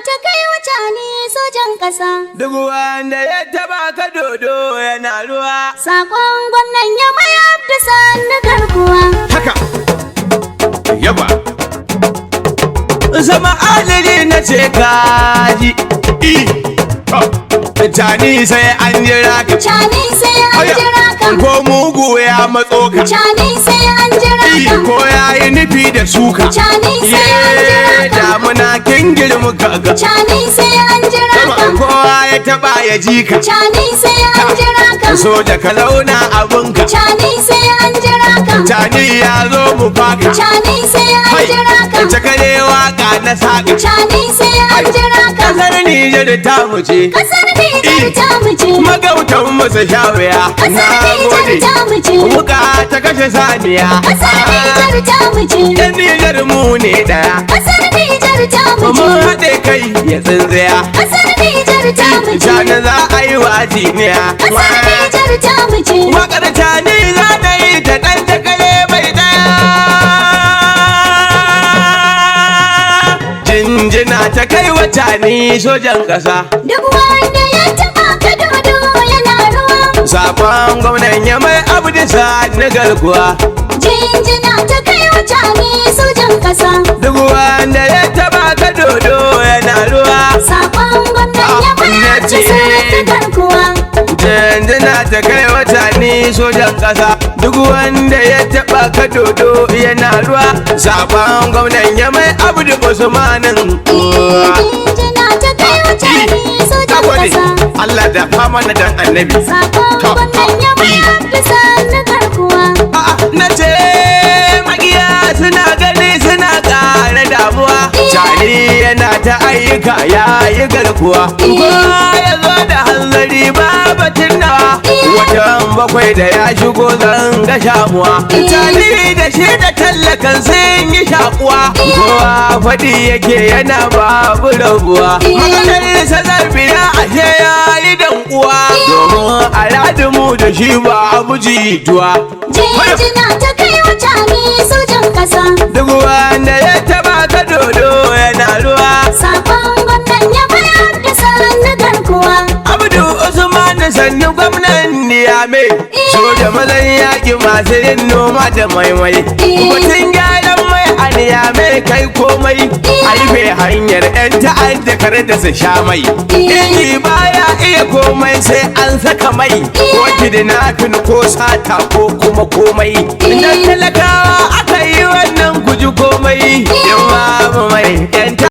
ta kai wuce ni sojan ƙasa. Duk wanda ya taba ka dodo yana ruwa. Sakon gwamnan ya mayar da sannu garkuwa. Haka yaba zama adali na ce kaji. Cani sai an jira ka. Cani sai an jira ka. Ko mugu ya matso ka. Cani sai an jira ka. Ko ya yi nufi da suka. Cani sai an jira ka. Damuna kin girma kaga. Cani sai an jira ka. Kowa ya taba ya ji ka. Cani sai an jira ka. Soja ka launa abinka. Cani sai an jira ka. Cani ya zo mu faka. Cani sai an jira ka. Cakale waka na saka. Cani sai an jira ka. Kasar Nijar ta mu ce. Kasar Nijar ta mu ce. Magautan mu su sha wuya. Kasar Nijar ta mu ce. Wuka ta kashe saniya. Kasar Nijar ta mu ce. Yan Nijar mu ne daya. Kasar Nijar ta mu ce. Mun haɗe kai ya tsintsiya. Kasar Nijar ta mu ce. Cani za a yi wa jiniya. Kasar Nijar ta mu ce. Wakar Cani za ta yi ta ɗan takale mai daya. Jinjina ta kai wa Cani sojan ƙasa. Duk wanda ya taɓa ka dodo yana ruwa. Sakon gwamnan ya mai abu da na garkuwa. Jinjina ta kai wa Cani sojan ƙasa. Duk wanda ya taba ka dodo yana ruwa. Sakon gwamnan ya mayar da sannu garkuwa. Jinjina ta kai wa Cani sojan ƙasa. Duk wanda ya taba ka dodo yana ruwa. Sakon gwamnan ya mai abu da Usmanin. Jinjina ta kai wa Cani sojan ƙasa. Allah da fama na dan annabi. Sakon gwamnan ya mayar da sannu garkuwa. Na ce magiya suna gani suna ƙara damuwa. Cani yana ta ayyuka ya yi garkuwa. Kowa ya zo da hanzari babatin nawa. Watan bakwai da ya shigo zan ga shamuwa. Cani da shi da tallakan sun yi shakuwa. Kowa faɗi yake yana babu rabuwa. Maganar sa zarfiya ashe ya yi dan uwa. Domin al'adunmu da shi ba abu jituwa. Jinjina ta kai wa Cani sojan ƙasa. Duk wanda ya taba ka dodo yana ruwa. Sakon gwamnan ya mayar da sannu garkuwa. Abdu Usman sannu gwamnan Niyame. Soja mazan yaƙi masu yin noma da maimai. Mutum gyaran mai a Niyame kai komai. A rufe hanyar 'yan ta'adda kar da su sha mai. Inji baya iya komai sai an saka mai. Ko kidnapping ko sata ko kuma komai. Idan talakawa aka yi wannan guji komai. Yawa mai 'yan